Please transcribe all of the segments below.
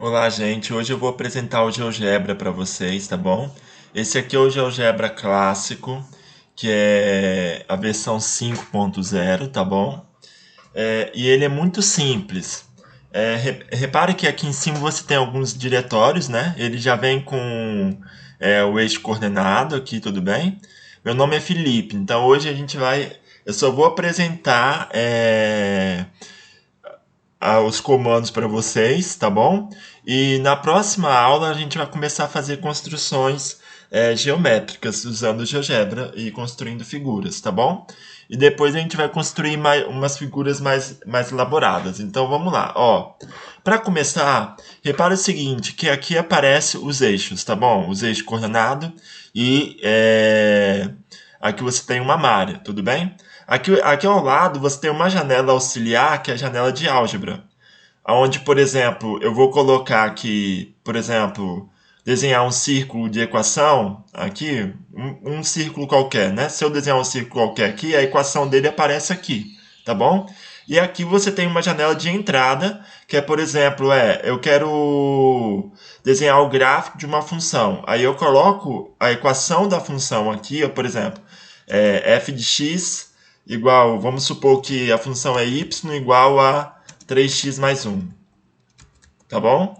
Olá, gente. Hoje eu vou apresentar o GeoGebra para vocês, tá bom? Esse aqui é o GeoGebra clássico, que é a versão 5.0, tá bom? E ele é muito simples. Repare que aqui em cima você tem alguns diretórios, né? Ele já vem com o eixo coordenado aqui, tudo bem? Meu nome é Felipe, então hoje a gente vai. Eu só vou apresentar os comandos para vocês, tá bom? E na próxima aula a gente vai começar a fazer construções geométricas usando o GeoGebra e construindo figuras, tá bom? E depois a gente vai construir umas figuras mais elaboradas. Então vamos lá, ó. Para começar, repara o seguinte, que aqui aparece os eixos, tá bom? Os eixos coordenados e aqui você tem uma malha, tudo bem? Aqui ao lado você tem uma janela auxiliar, que é a janela de álgebra. Onde, por exemplo, eu vou colocar aqui, por exemplo, desenhar um círculo de equação, aqui, um círculo qualquer, né? Se eu desenhar um círculo qualquer aqui, a equação dele aparece aqui, tá bom? E aqui você tem uma janela de entrada, que é, por exemplo, eu quero desenhar o gráfico de uma função. Aí eu coloco a equação da função aqui, por exemplo, f de x igual, vamos supor que a função é y igual a 3x mais 1, tá bom?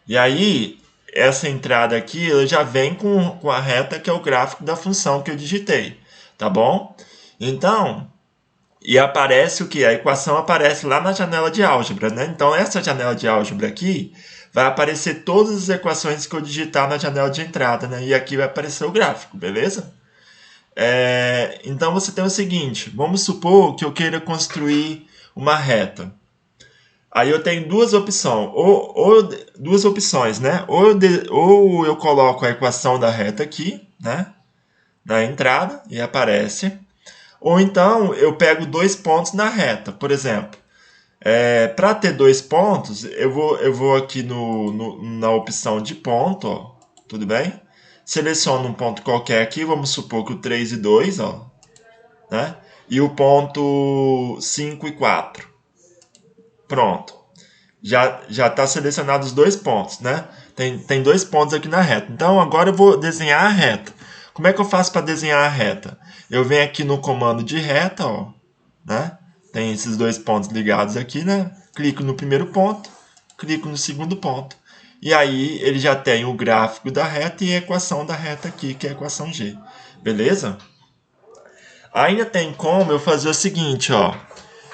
E aí, essa entrada aqui ela já vem com a reta que é o gráfico da função que eu digitei, tá bom? Então, e aparece o que? A equação aparece lá na janela de álgebra, né? Então, essa janela de álgebra aqui vai aparecer todas as equações que eu digitar na janela de entrada, né? E aqui vai aparecer o gráfico, beleza? Então, você tem o seguinte, vamos supor que eu queira construir uma reta. Aí eu tenho duas opções, duas opções, né? Ou eu coloco a equação da reta aqui, né? Na entrada e aparece. Ou então eu pego dois pontos na reta. Por exemplo, para ter dois pontos, eu vou aqui na opção de ponto, ó, tudo bem? Seleciono um ponto qualquer aqui, vamos supor que o 3 e 2, ó, né? E o ponto 5 e 4. Pronto. Já está selecionado os dois pontos, né? Tem dois pontos aqui na reta. Então agora eu vou desenhar a reta. Como é que eu faço para desenhar a reta? Eu venho aqui no comando de reta, ó, né? Tem esses dois pontos ligados aqui, né? Clico no primeiro ponto, clico no segundo ponto. E aí ele já tem o gráfico da reta e a equação da reta aqui, que é a equação G. Beleza? Ainda tem como eu fazer o seguinte, ó.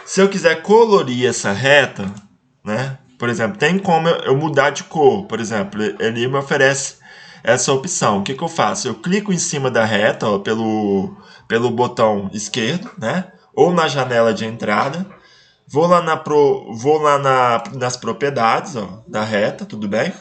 Se eu quiser colorir essa reta, né? Por exemplo, tem como eu mudar de cor. Por exemplo, ele me oferece essa opção. O que eu faço? Eu clico em cima da reta, ó, pelo botão esquerdo, né? Ou na janela de entrada. Vou lá nas propriedades, ó, da reta, tudo bem?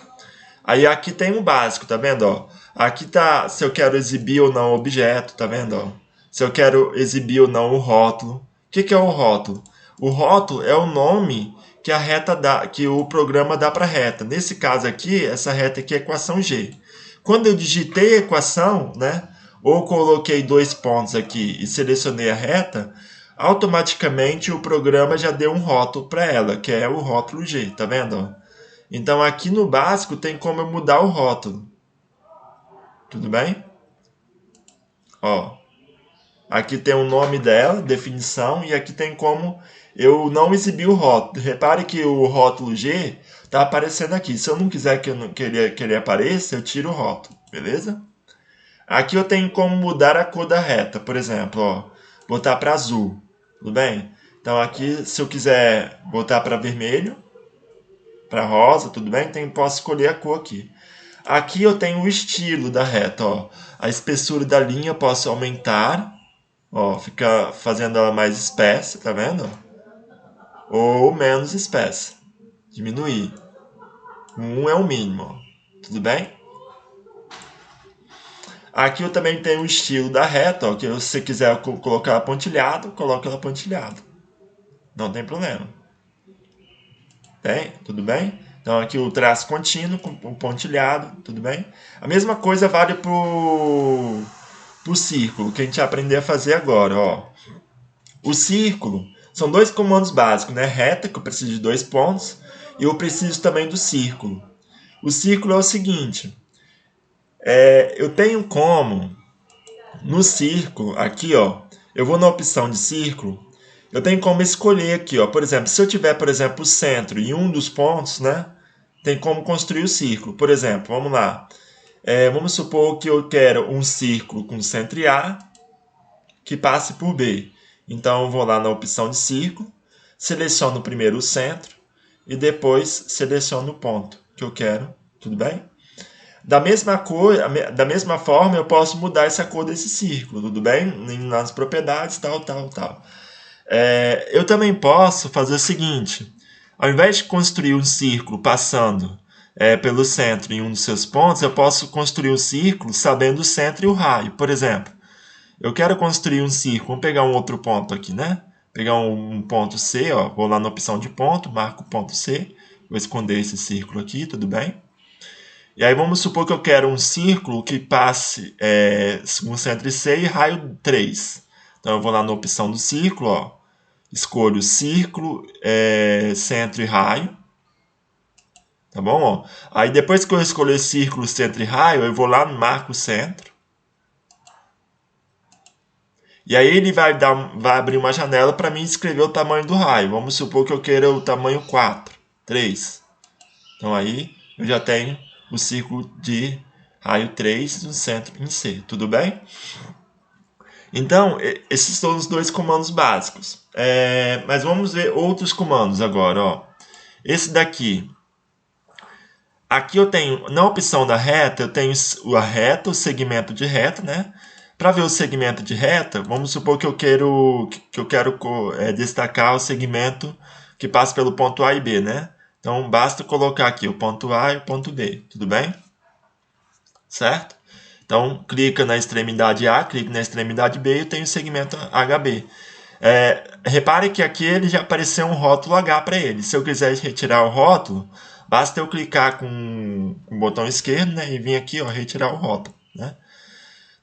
Aí aqui tem um básico, tá vendo? Ó? Aqui tá se eu quero exibir ou não o objeto, tá vendo? Ó? Se eu quero exibir ou não o rótulo. O que é o rótulo? O rótulo é o nome que a reta dá, que o programa dá para a reta. Nesse caso aqui, essa reta aqui é a equação G. Quando eu digitei a equação, né, ou coloquei dois pontos aqui e selecionei a reta, automaticamente o programa já deu um rótulo para ela, que é o rótulo G, tá vendo? Então aqui no básico tem como eu mudar o rótulo. Tudo bem? Ó, aqui tem o nome dela, definição, e aqui tem como eu não exibir o rótulo. Repare que o rótulo G está aparecendo aqui. Se eu não quiser que ele apareça, eu tiro o rótulo, beleza? Aqui eu tenho como mudar a cor da reta, por exemplo, ó, botar para azul, tudo bem? Então aqui, se eu quiser botar para vermelho, para rosa, tudo bem? Então posso escolher a cor aqui. Aqui eu tenho o estilo da reta, ó. A espessura da linha eu posso aumentar, ó, fica fazendo ela mais espessa, tá vendo? Ou menos espessa, diminuir. Um é o mínimo, ó. Tudo bem? Aqui eu também tenho o estilo da reta, ó, que se você quiser colocar ela pontilhado, coloca ela pontilhado. Não tem problema. Tem? Tudo bem? Então aqui o traço contínuo com o pontilhado, tudo bem? A mesma coisa vale pro círculo, que a gente vai aprender a fazer agora, ó. O círculo são dois comandos básicos, né? Reta, que eu preciso de dois pontos, E eu preciso também do círculo. O círculo é o seguinte, eu tenho como, no círculo, aqui ó, eu vou na opção de círculo, eu tenho como escolher aqui, ó, por exemplo, se eu tiver, por exemplo, o centro em um dos pontos, né, tem como construir o círculo. Por exemplo, vamos lá, vamos supor que eu quero um círculo com centro em A, que passe por B. Então eu vou lá na opção de círculo, seleciono primeiro o centro e depois seleciono o ponto que eu quero, tudo bem? Da mesma cor, da mesma forma, eu posso mudar essa cor desse círculo, tudo bem? Nas propriedades, tal, tal, tal. Eu também posso fazer o seguinte, ao invés de construir um círculo passando pelo centro em um dos seus pontos, eu posso construir um círculo sabendo o centro e o raio. Por exemplo, eu quero construir um círculo, vamos pegar um outro ponto aqui, né? Pegar um ponto C, ó, vou lá na opção de ponto, marco o ponto C, vou esconder esse círculo aqui, tudo bem? E aí vamos supor que eu quero um círculo que passe com centro C e raio 3. Então eu vou lá na opção do círculo, ó, escolho círculo, centro e raio, tá bom? Ó. Aí depois que eu escolher círculo, centro e raio, eu vou lá no marco centro. E aí ele vai abrir uma janela para mim escrever o tamanho do raio. Vamos supor que eu queira o tamanho 4, 3. Então aí eu já tenho o círculo de raio 3 no centro em C, tudo bem? Então, esses são os dois comandos básicos. Mas vamos ver outros comandos agora. Ó. Esse daqui. Aqui eu tenho, na opção da reta, eu tenho a reta, o segmento de reta, né? Para ver o segmento de reta, vamos supor que eu quero destacar o segmento que passa pelo ponto A e B, né? Então, basta colocar aqui o ponto A e o ponto B, tudo bem? Certo? Então, clica na extremidade A, clica na extremidade B e eu tenho o segmento HB. Repare que aqui ele já apareceu um rótulo H para ele. Se eu quiser retirar o rótulo, basta eu clicar com o botão esquerdo, né, e vir aqui, ó, retirar o rótulo. Né?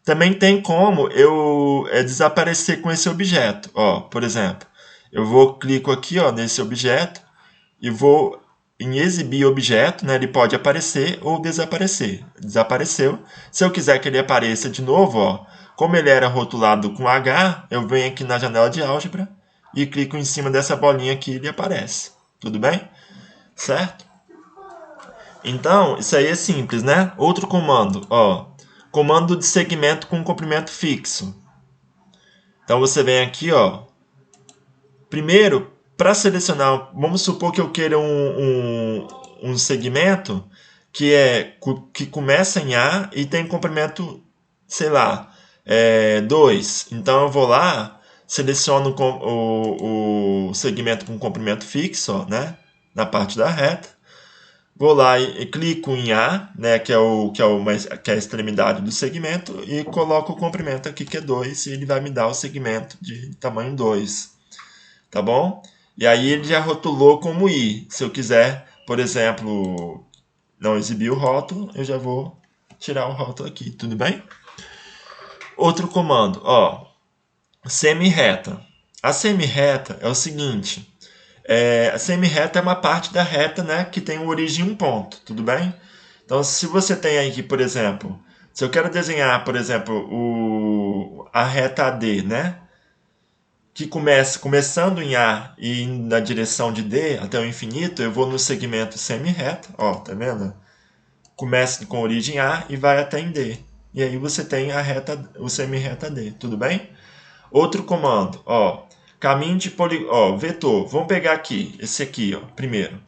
Também tem como eu desaparecer com esse objeto. Ó, por exemplo, eu clico aqui, ó, nesse objeto e vou em exibir objeto, né, ele pode aparecer ou desaparecer. Desapareceu. Se eu quiser que ele apareça de novo, ó, como ele era rotulado com H, eu venho aqui na janela de álgebra e clico em cima dessa bolinha aqui e ele aparece. Tudo bem? Certo? Então, isso aí é simples, né? Outro comando, ó. Comando de segmento com comprimento fixo. Então, você vem aqui, ó. Primeiro, para selecionar, vamos supor que eu queira um segmento que começa em A e tem comprimento, sei lá, 2. Então, eu vou lá, seleciono o segmento com comprimento fixo, ó, né? Na parte da reta. Vou lá e clico em A, né, que é a extremidade do segmento, e coloco o comprimento aqui, que é 2, e ele vai me dar o segmento de tamanho 2. Tá bom? E aí ele já rotulou como I. Se eu quiser, por exemplo, não exibir o rótulo, eu já vou tirar o rótulo aqui, tudo bem? Outro comando, ó, semi-reta. A semi-reta é o seguinte, a semi-reta é uma parte da reta, né, que tem origem em um ponto, tudo bem? Então, se você tem aqui, por exemplo, se eu quero desenhar, por exemplo, a reta AD, né, que começando em A e indo na direção de D até o infinito, eu vou no segmento semi-reta, ó, tá vendo? Começa com origem A e vai até em D. E aí você tem o semi-reta D, tudo bem? Outro comando, ó, caminho de ó, vetor. Vamos pegar aqui, esse aqui, ó, primeiro.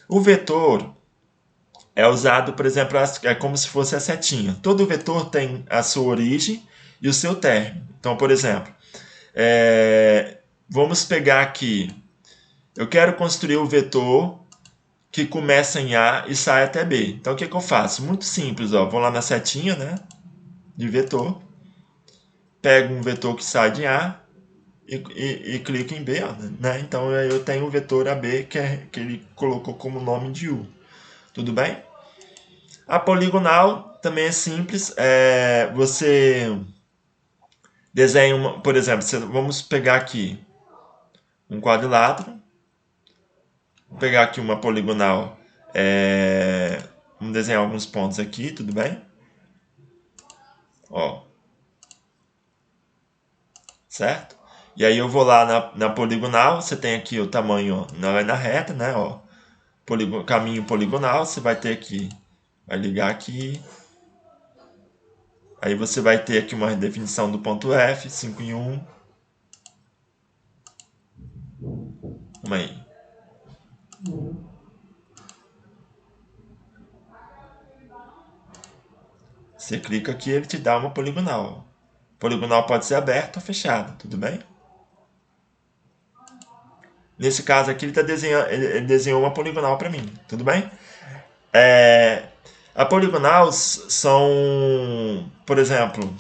O vetor é usado, por exemplo, é como se fosse a setinha. Todo vetor tem a sua origem e o seu término. Então, por exemplo, vamos pegar aqui, eu quero construir o vetor que começa em A e sai até B. Então, o que eu faço? Muito simples, ó, vou lá na setinha, né, de vetor, pego um vetor que sai de A e clico em B, ó, né? Então, eu tenho o vetor AB que ele colocou como nome de U. Tudo bem? A poligonal também é simples. Você desenha, por exemplo, vamos pegar aqui um quadrilátero. Vou pegar aqui uma poligonal. Vamos desenhar alguns pontos aqui, tudo bem? Ó. Certo? E aí eu vou lá na poligonal, você tem aqui o tamanho na reta, né? Ó, caminho poligonal, você vai ter aqui, vai ligar aqui. Aí você vai ter aqui uma definição do ponto F, 5 em 1. Calma aí. Você clica aqui, ele te dá uma poligonal. Poligonal pode ser aberto ou fechado, tudo bem? Nesse caso aqui, ele desenhou uma poligonal para mim, tudo bem? A poligonal são, por exemplo,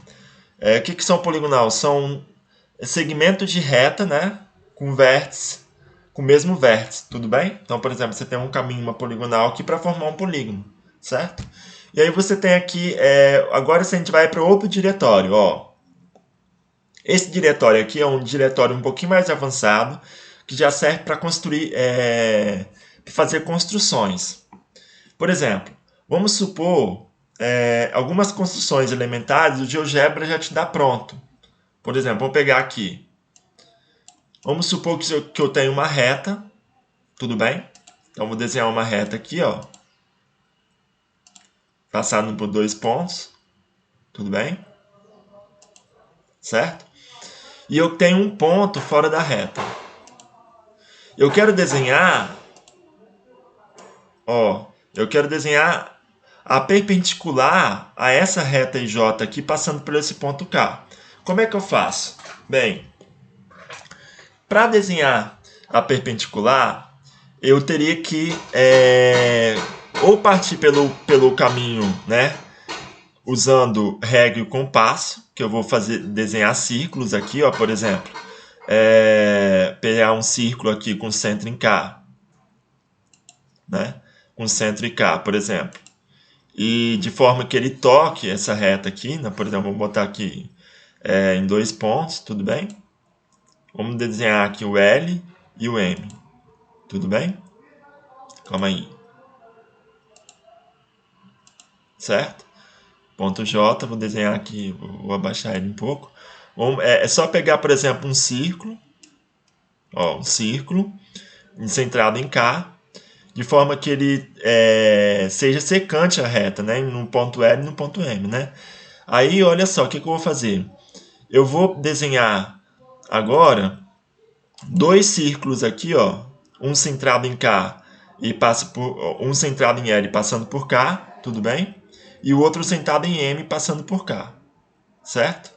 o que são poligonal? São segmentos de reta, né? Com vértice, com o mesmo vértice, tudo bem? Então, por exemplo, você tem um caminho, uma poligonal aqui para formar um polígono, certo? E aí você tem aqui, agora se a gente vai para outro diretório, ó. Esse diretório aqui é um diretório um pouquinho mais avançado, que já serve para construir, para fazer construções. Por exemplo, vamos supor algumas construções elementares, o GeoGebra já te dá pronto. Por exemplo, vou pegar aqui. Vamos supor que eu tenho uma reta, tudo bem? Então, vou desenhar uma reta aqui, ó. Passando por 2 pontos, tudo bem? Certo? E eu tenho um ponto fora da reta. Eu quero desenhar, ó, eu quero desenhar a perpendicular a essa reta IJ aqui, passando por esse ponto K. Como é que eu faço? Bem, para desenhar a perpendicular, eu teria que ou partir pelo caminho, né, usando régua e compasso, que eu vou desenhar círculos aqui, ó, por exemplo, pegar um círculo aqui com centro em K, né, com centro em K, por exemplo, e de forma que ele toque essa reta aqui, né, por exemplo, vou botar aqui em 2 pontos, tudo bem? Vamos desenhar aqui o L e o M, tudo bem? Calma aí. Certo? Ponto J, vou desenhar aqui, vou abaixar ele um pouco. É só pegar, por exemplo, um círculo, ó, um círculo centrado em K, de forma que ele seja secante a reta, né, no ponto L e no ponto M, né? Aí, olha só, o que eu vou fazer? Eu vou desenhar agora 2 círculos aqui, ó, um centrado em K e passa por um centrado em L passando por K, tudo bem? E o outro centrado em M passando por K, certo?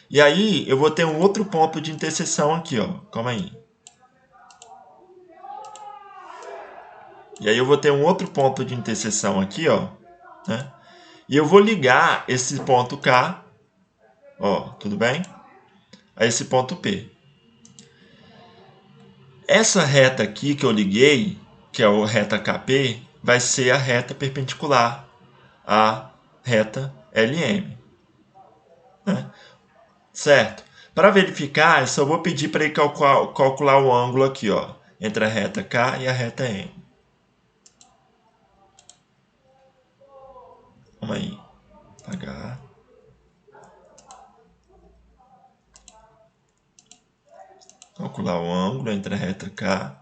E aí eu vou ter um outro ponto de interseção aqui, ó. Calma aí. E aí eu vou ter um outro ponto de interseção aqui, ó, né? E eu vou ligar esse ponto K, ó, tudo bem? A esse ponto P. Essa reta aqui que eu liguei, que é a reta KP, vai ser a reta perpendicular à reta LM. Né? Certo? Para verificar, eu só vou pedir para ele calcular o ângulo aqui, ó, entre a reta K e a reta M. Vamos aí. Apagar. Calcular o ângulo entre a reta K,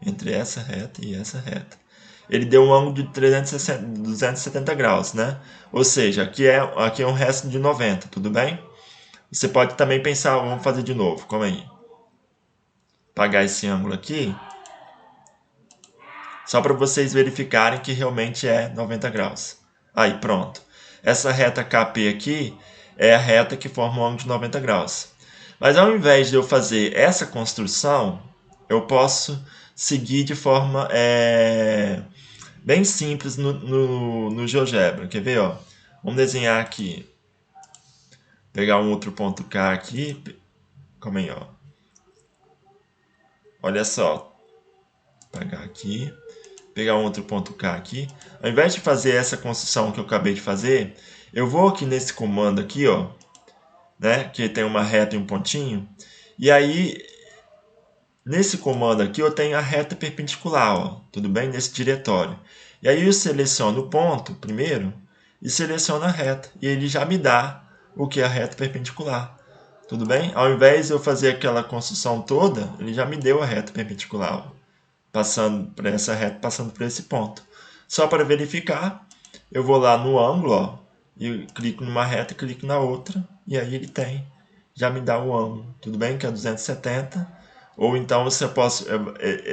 entre essa reta e essa reta. Ele deu um ângulo de 270 graus, né? Ou seja, aqui é um resto de 90, tudo bem? Você pode também pensar, vamos fazer de novo, calma aí. Apagar esse ângulo aqui, só para vocês verificarem que realmente é 90 graus. Aí, pronto. Essa reta KP aqui é a reta que forma um ângulo de 90 graus. Mas ao invés de eu fazer essa construção, eu posso seguir de forma bem simples no GeoGebra. Quer ver? Ó? Vamos desenhar aqui. Pegar um outro ponto K aqui. Calma aí, ó. Olha só. Apagar aqui. Pegar um outro ponto K aqui. Ao invés de fazer essa construção que eu acabei de fazer, eu vou aqui nesse comando aqui, ó. Né? Que tem uma reta e um pontinho. E aí Nesse comando aqui eu tenho a reta perpendicular, ó, tudo bem? Nesse diretório. E aí eu seleciono o ponto primeiro e seleciono a reta. E ele já me dá o que é a reta perpendicular. Tudo bem? Ao invés de eu fazer aquela construção toda, ele já me deu a reta perpendicular, ó, passando por essa reta, passando por esse ponto. Só para verificar, eu vou lá no ângulo, ó, e clico numa reta e clico na outra, e aí ele tem, já me dá o ângulo, tudo bem? Que é 270. Ou então você pode,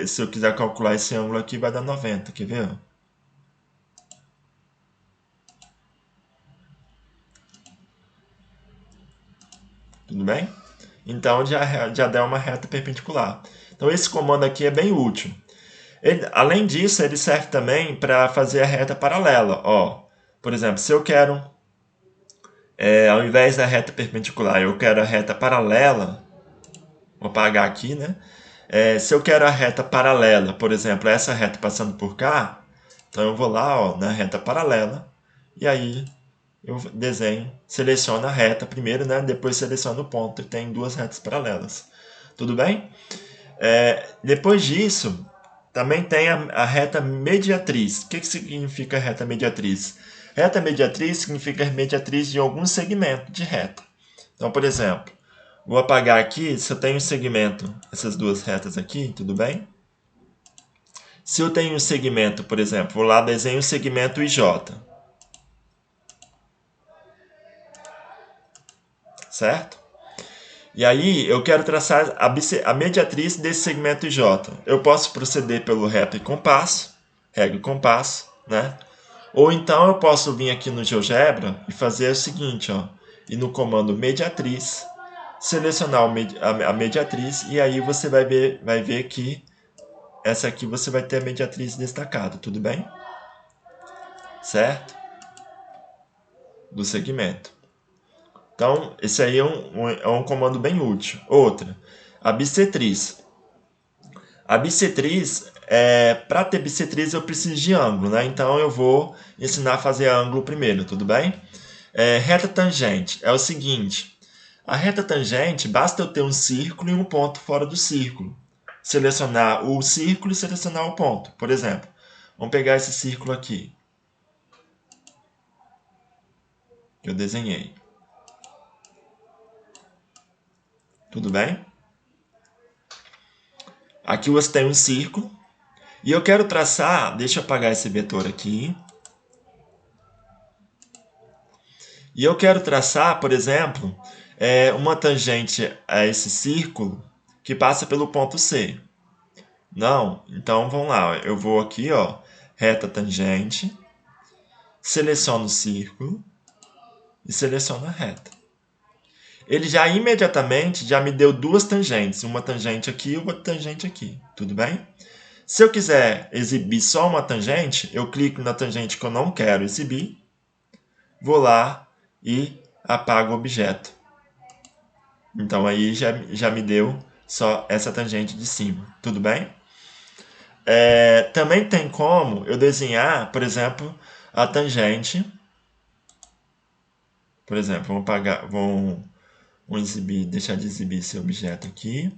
se eu quiser calcular esse ângulo aqui, vai dar 90, quer ver? Tudo bem? Então já dá uma reta perpendicular. Então esse comando aqui é bem útil. Além disso, ele serve também para fazer a reta paralela. Ó, por exemplo, se eu quero, ao invés da reta perpendicular, eu quero a reta paralela, vou apagar aqui, né? Se eu quero a reta paralela, por exemplo, essa reta passando por cá, então eu vou lá, ó, na reta paralela, e aí eu desenho, seleciono a reta primeiro, né? Depois seleciono o ponto e tem duas retas paralelas. Tudo bem? Depois disso, também tem a reta mediatriz. O que significa reta mediatriz? Reta mediatriz significa mediatriz de algum segmento de reta. Então, por exemplo, vou apagar aqui, se eu tenho um segmento, essas duas retas aqui, tudo bem? Se eu tenho um segmento, por exemplo, vou lá, desenho o segmento IJ. Certo? E aí eu quero traçar a mediatriz desse segmento IJ. Eu posso proceder pelo régua e compasso, né? Ou então eu posso vir aqui no GeoGebra e fazer o seguinte, ó, e no comando mediatriz, selecionar a mediatriz e aí você vai ver que essa aqui você vai ter a mediatriz destacada, tudo bem? Certo? Do segmento. Então, esse aí é um comando bem útil. Outra, a bissetriz. A bissetriz, para ter bissetriz eu preciso de ângulo, né? Então eu vou ensinar a fazer ângulo primeiro, tudo bem? Reta tangente é o seguinte, a reta tangente basta eu ter um círculo e um ponto fora do círculo. Selecionar o círculo e selecionar o ponto. Por exemplo, vamos pegar esse círculo aqui, que eu desenhei. Tudo bem? Aqui você tem um círculo. E eu quero traçar, deixa eu apagar esse vetor aqui. E eu quero traçar, por exemplo, uma tangente a esse círculo que passa pelo ponto C. Não, então vamos lá, eu vou aqui, ó, reta tangente, seleciono o círculo e seleciono a reta. Ele já imediatamente já me deu duas tangentes, uma tangente aqui e outra tangente aqui, tudo bem? Se eu quiser exibir só uma tangente, eu clico na tangente que eu não quero exibir, vou lá e apago o objeto. Então aí já me deu só essa tangente de cima, tudo bem? Também tem como eu desenhar, por exemplo, a tangente. Por exemplo, vamos exibir, deixar de exibir esse objeto aqui.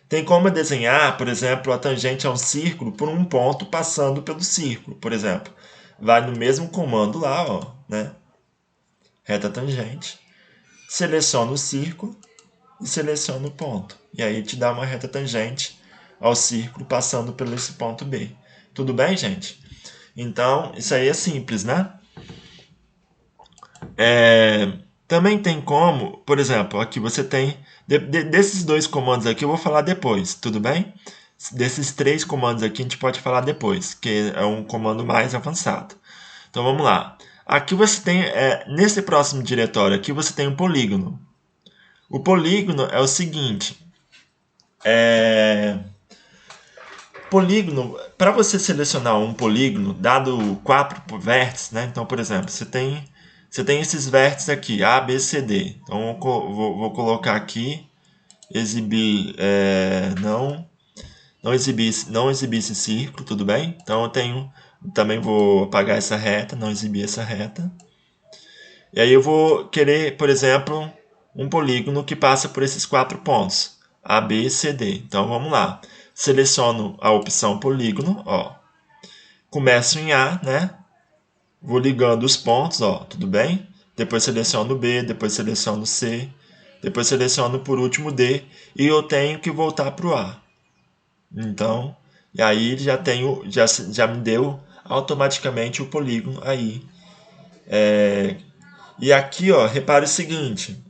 Tem como eu desenhar, por exemplo, a tangente a um círculo por um ponto passando pelo círculo, por exemplo. Vai no mesmo comando lá, ó, né? Reta tangente. Seleciono o círculo e seleciono o ponto. E aí te dá uma reta tangente ao círculo passando por esse ponto B. Tudo bem, gente? Então, isso aí é simples, né? Também tem como, por exemplo, aqui você tem, desses dois comandos aqui eu vou falar depois, tudo bem? Desses três comandos aqui a gente pode falar depois, que é um comando mais avançado. Então vamos lá. Aqui você tem, nesse próximo diretório aqui você tem um polígono. O polígono é o seguinte, polígono, para você selecionar um polígono, dado 4 vértices, né? Então, por exemplo, você tem esses vértices aqui, A, B, C, D. Então, vou colocar aqui, exibir, não exibir esse círculo, tudo bem? Então, também vou apagar essa reta, não exibir essa reta. E aí eu vou querer, por exemplo, um polígono que passa por esses 4 pontos. A, B, C, D. Então vamos lá. Seleciono a opção polígono, ó. Começo em A, né? Vou ligando os pontos, ó, tudo bem? Depois seleciono B, depois seleciono C, depois seleciono por último D e eu tenho que voltar para o A. Então, e aí já me deu automaticamente o polígono aí. E aqui, ó, repare o seguinte: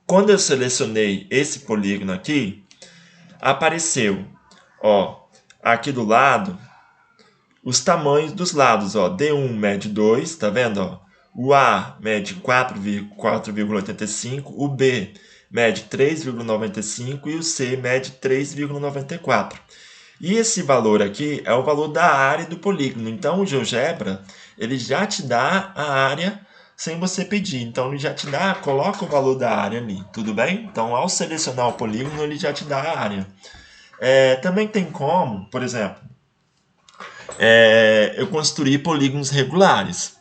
quando eu selecionei esse polígono aqui, apareceu, ó, aqui do lado os tamanhos dos lados, ó. D1 mede 2, tá vendo, ó? O A mede 4,85, o B mede 3,95 e o C mede 3,94. E esse valor aqui é o valor da área do polígono. Então o GeoGebra, ele já te dá a área sem você pedir. Então ele já te dá, coloca o valor da área ali, tudo bem? Então ao selecionar o polígono, ele já te dá a área. Também tem como, por exemplo, eu construir polígonos regulares.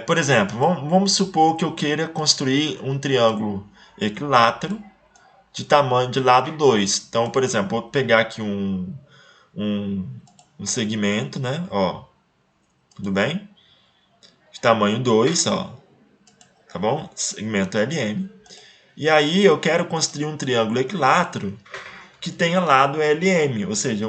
Por exemplo, vamos supor que eu queira construir um triângulo equilátero de tamanho de lado 2. Então, por exemplo, vou pegar aqui um, um segmento, né? Ó, tudo bem? De tamanho 2, ó, tá bom? Segmento LM. E aí eu quero construir um triângulo equilátero que tenha lado LM, ou seja,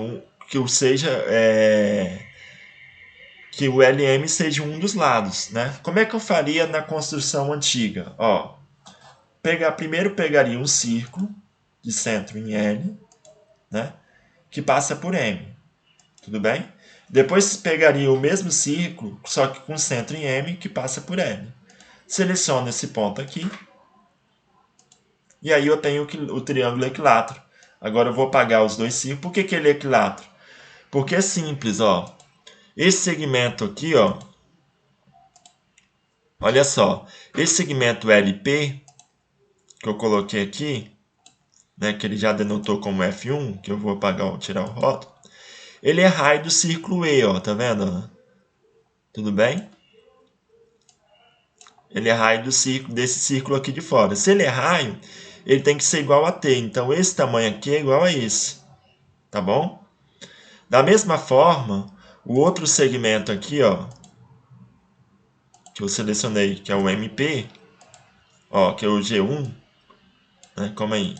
que o LM seja um dos lados, né? Como é que eu faria na construção antiga? Ó, primeiro pegaria um círculo de centro em L, né? Que passa por M, tudo bem? Depois pegaria o mesmo círculo, só que com centro em M, que passa por L. Seleciono esse ponto aqui. E aí eu tenho o triângulo equilátero. Agora eu vou apagar os dois círculos. Por que ele é equilátero? Porque é simples, ó. Esse segmento aqui, ó. Olha só. Esse segmento LP, que eu coloquei aqui, né, que ele já denotou como F1, que eu vou apagar, tirar o rótulo. Ele é raio do círculo E, ó. Tá vendo? Tudo bem? Ele é raio desse círculo aqui de fora. Se ele é raio, ele tem que ser igual a T. Então, esse tamanho aqui é igual a esse. Tá bom? Da mesma forma, o outro segmento aqui, ó, que eu selecionei, que é o MP, ó, que é o G1, né? Calma aí.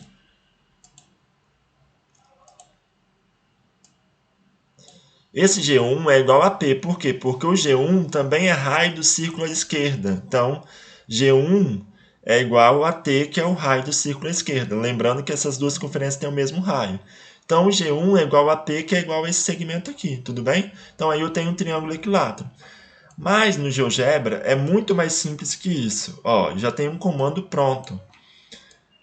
Esse G1 é igual a P. Por quê? Porque o G1 também é raio do círculo à esquerda. Então, G1 é igual a T, que é o raio do círculo à esquerda. Lembrando que essas duas conferências têm o mesmo raio. Então, o G1 é igual a P, que é igual a esse segmento aqui. Tudo bem? Então, aí eu tenho um triângulo equilátero. Mas no GeoGebra é muito mais simples que isso. Ó, já tem um comando pronto.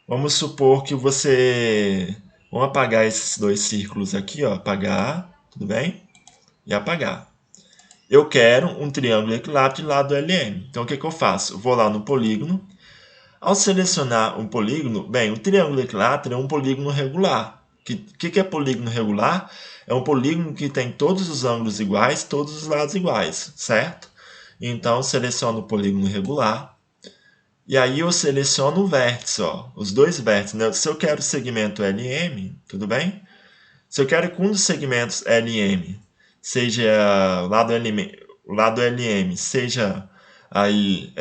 Vamos supor que você... Vamos apagar esses dois círculos aqui, ó. Apagar, tudo bem? E apagar. Eu quero um triângulo equilátero de lado LM. Então, o que eu faço? Eu vou lá no polígono. Ao selecionar um polígono, bem, o triângulo equilátero é um polígono regular. O que é polígono regular? É um polígono que tem todos os ângulos iguais, todos os lados iguais, certo? Então, seleciono o polígono regular. E aí eu seleciono o vértice, ó, os dois vértices. Né? Se eu quero o segmento LM, tudo bem? Se eu quero que um dos segmentos LM seja o lado LM seja aí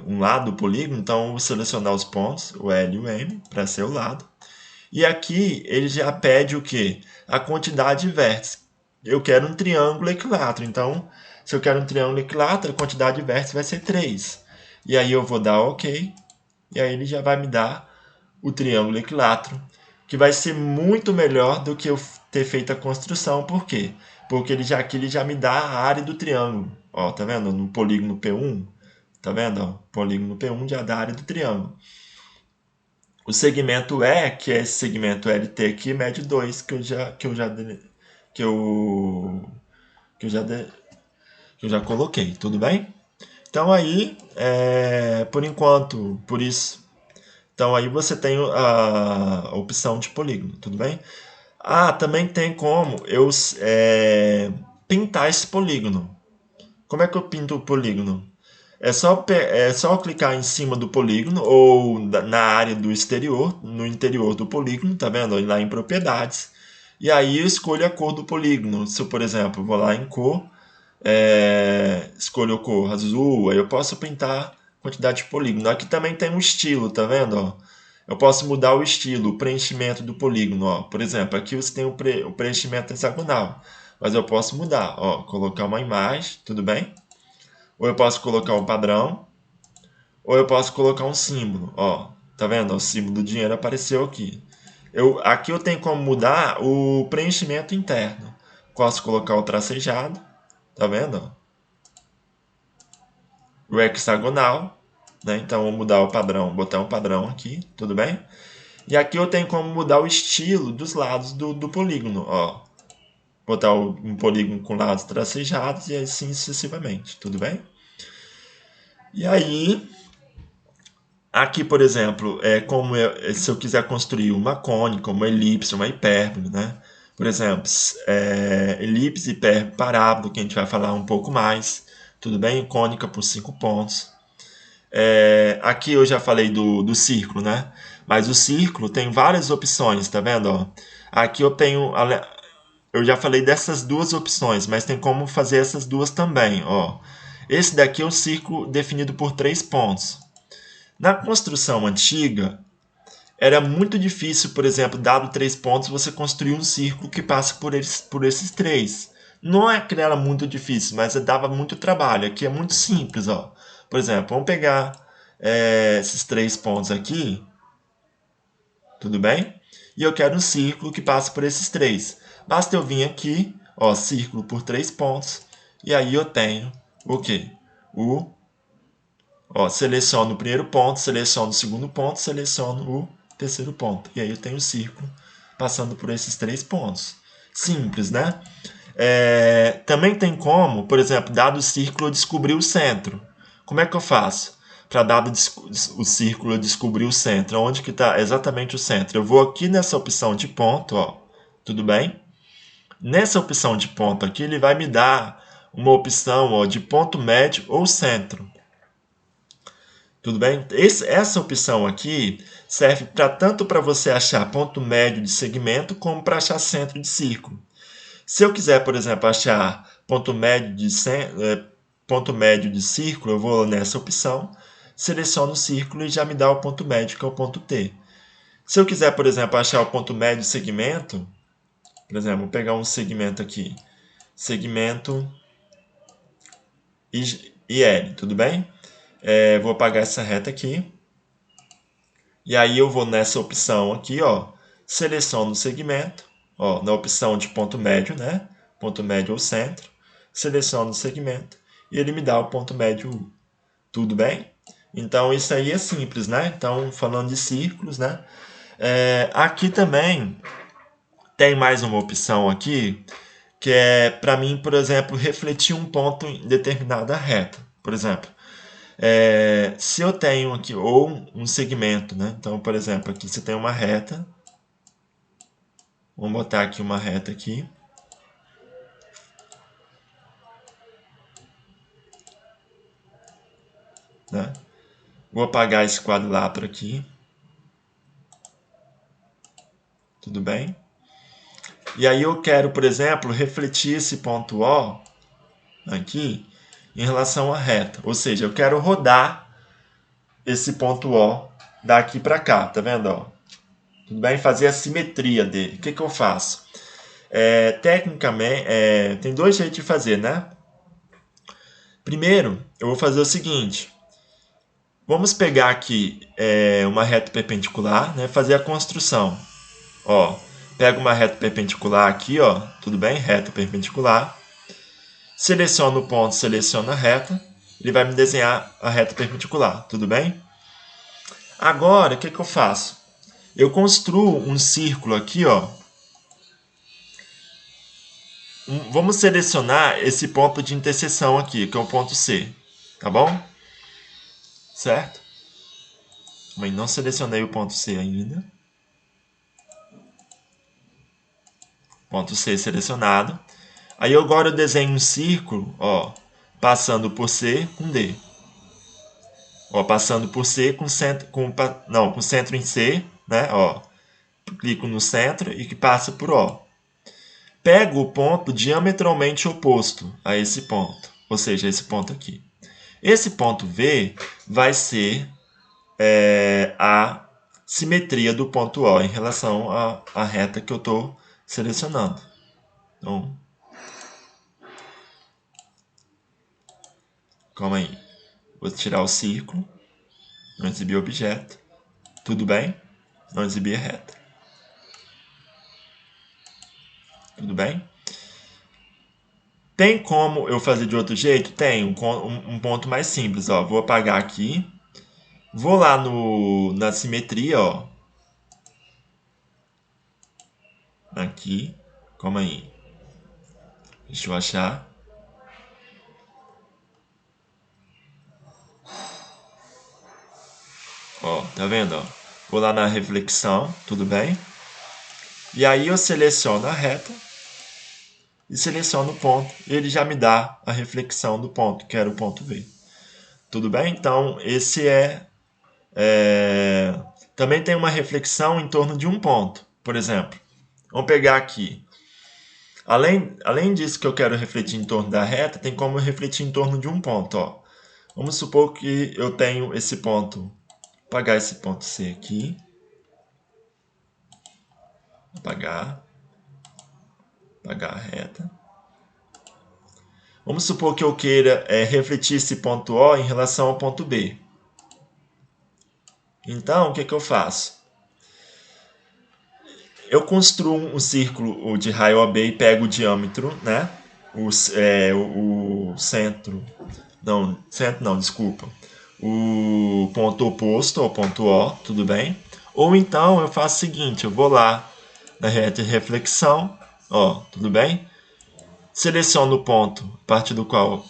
um lado do polígono, então eu vou selecionar os pontos, o L e o M, para ser o lado. E aqui ele já pede o quê? A quantidade de vértices. Eu quero um triângulo equilátero, então se eu quero um triângulo equilátero, a quantidade de vértices vai ser 3. E aí eu vou dar OK, e aí ele já vai me dar o triângulo equilátero, que vai ser muito melhor do que eu ter feito a construção. Por quê? Porque aqui ele já me dá a área do triângulo. Ó, tá vendo? No polígono P1, tá vendo? Ó, polígono P1 já dá a área do triângulo. O segmento E, que é esse segmento LT aqui, mede 2, que eu já coloquei, tudo bem? Então aí, por enquanto, por isso, então aí você tem a opção de polígono, tudo bem? Ah, também tem como eu pintar esse polígono. Como é que eu pinto o polígono? É só clicar em cima do polígono ou na área do exterior, no interior do polígono, tá vendo? Lá em propriedades. E aí eu escolho a cor do polígono. Se eu, por exemplo, vou lá em cor, escolho a cor azul, aí eu posso pintar quantidade de polígono. Aqui também tem um estilo, tá vendo? Ó? Eu posso mudar o estilo, o preenchimento do polígono. Ó. Por exemplo, aqui você tem o preenchimento hexagonal, mas eu posso mudar, ó, colocar uma imagem, tudo bem? Ou eu posso colocar um padrão, ou eu posso colocar um símbolo. Ó, tá vendo? O símbolo do dinheiro apareceu aqui. Aqui eu tenho como mudar o preenchimento interno. Posso colocar o tracejado, tá vendo? O hexagonal, né? Então vou mudar o padrão, botar um padrão aqui, tudo bem? E aqui eu tenho como mudar o estilo dos lados do polígono, ó. Botar um polígono com lados tracejados e assim sucessivamente, tudo bem? E aí, aqui, por exemplo, se eu quiser construir uma cônica, uma elipse, uma hipérbole, né? Por exemplo, elipse, hipérbole, parábola, que a gente vai falar um pouco mais, tudo bem? Cônica por 5 pontos. Aqui eu já falei do círculo, né? Mas o círculo tem várias opções, tá vendo? Ó? Aqui eu já falei dessas duas opções, mas tem como fazer essas duas também, ó. Esse daqui é um círculo definido por 3 pontos. Na construção antiga, era muito difícil, por exemplo, dado 3 pontos, você construir um círculo que passe por esses 3. Não é que era muito difícil, mas dava muito trabalho. Aqui é muito simples, ó. Por exemplo, vamos pegar esses 3 pontos aqui, tudo bem? E eu quero um círculo que passe por esses 3. Basta eu vir aqui, ó, círculo por 3 pontos, e aí eu tenho o quê? Seleciono o primeiro ponto, seleciono o segundo ponto, seleciono o terceiro ponto. E aí eu tenho o círculo passando por esses 3 pontos. Simples, né? Também tem como, por exemplo, dado o círculo, eu descobrir o centro. Como é que eu faço? Para dado o círculo, eu descobrir o centro. Onde que está exatamente o centro? Eu vou aqui nessa opção de ponto, ó, tudo bem? Nessa opção de ponto aqui, ele vai me dar uma opção, ó, de ponto médio ou centro. Tudo bem? Essa opção aqui serve tanto para você achar ponto médio de segmento como para achar centro de círculo. Se eu quiser, por exemplo, achar ponto médio de círculo, eu vou nessa opção, seleciono o círculo e já me dá o ponto médio, que é o ponto T. Se eu quiser, por exemplo, achar o ponto médio de segmento, por exemplo, vou pegar um segmento aqui, segmento IL, tudo bem? Vou apagar essa reta aqui. E aí eu vou nessa opção aqui, ó, seleciono o segmento, ó, na opção de ponto médio, né? Ponto médio ou centro. Seleciono o segmento e ele me dá o ponto médio. Tudo bem? Então isso aí é simples, né? Então falando de círculos, né? Aqui também tem mais uma opção aqui que é para mim, por exemplo, refletir um ponto em determinada reta. Por exemplo, se eu tenho aqui, ou um segmento, né? Então, por exemplo, aqui você tem uma reta. Vamos botar aqui uma reta aqui. Né? Vou apagar esse quadrilátero aqui. Tudo bem? E aí eu quero, por exemplo, refletir esse ponto O aqui em relação à reta. Ou seja, eu quero rodar esse ponto O daqui para cá, tá vendo? Ó? Tudo bem? Fazer a simetria dele. O que eu faço? Tecnicamente, tem 2 jeitos de fazer, né? Primeiro, eu vou fazer o seguinte. Vamos pegar aqui uma reta perpendicular, né? Fazer a construção. Ó, pego uma reta perpendicular aqui, ó, tudo bem? Reta perpendicular. Seleciono o ponto, seleciono a reta. Ele vai me desenhar a reta perpendicular, tudo bem? Agora, o que eu faço? Eu construo um círculo aqui, ó. Vamos selecionar esse ponto de interseção aqui, que é o ponto C, tá bom? Certo? Mas não selecionei o ponto C ainda. Ponto C selecionado. Aí agora eu desenho um círculo, ó, passando por C com D. Ó, passando por C com centro, com centro em C, né? Ó, clico no centro e que passa por O. Pego o ponto diametralmente oposto a esse ponto, ou seja, esse ponto aqui. Esse ponto V vai ser a simetria do ponto O em relação à reta que eu estou selecionando. Então, calma aí. Vou tirar o círculo, não exibir objeto. Tudo bem? Não exibir reta. Tudo bem? Tem como eu fazer de outro jeito? Tem, um ponto mais simples. Ó. Vou apagar aqui. Vou lá na simetria, ó. Aqui. Calma aí. Deixa eu achar. Ó, tá vendo? Ó? Vou lá na reflexão, tudo bem? E aí eu seleciono a reta e seleciono o ponto. Ele já me dá a reflexão do ponto, que era o ponto V. Tudo bem? Então, esse também tem uma reflexão em torno de um ponto. Por exemplo, vamos pegar aqui. Além disso que eu quero refletir em torno da reta, tem como eu refletir em torno de um ponto. Ó. Vamos supor que eu tenho esse ponto. Vou apagar esse ponto C aqui. Apagar a reta. Vamos supor que eu queira refletir esse ponto O em relação ao ponto B. Então, o que eu faço? Eu construo um círculo de raio OB e pego o diâmetro, né? O centro. Centro não, desculpa. O ponto oposto ao ponto O, tudo bem? Ou então eu faço o seguinte, eu vou lá na reta de reflexão, ó, tudo bem? Seleciono o ponto a partir do qual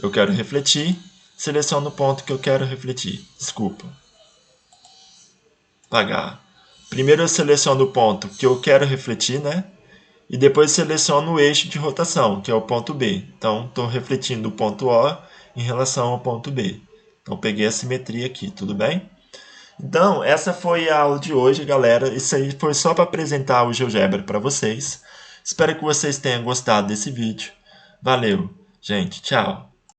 eu quero refletir, seleciono o ponto que eu quero refletir. Desculpa. Apagar. Primeiro eu seleciono o ponto que eu quero refletir, né? E depois seleciono o eixo de rotação, que é o ponto B. Então, estou refletindo o ponto O em relação ao ponto B. Então, peguei a simetria aqui, tudo bem? Então, essa foi a aula de hoje, galera. Isso aí foi só para apresentar o GeoGebra para vocês. Espero que vocês tenham gostado desse vídeo. Valeu, gente. Tchau.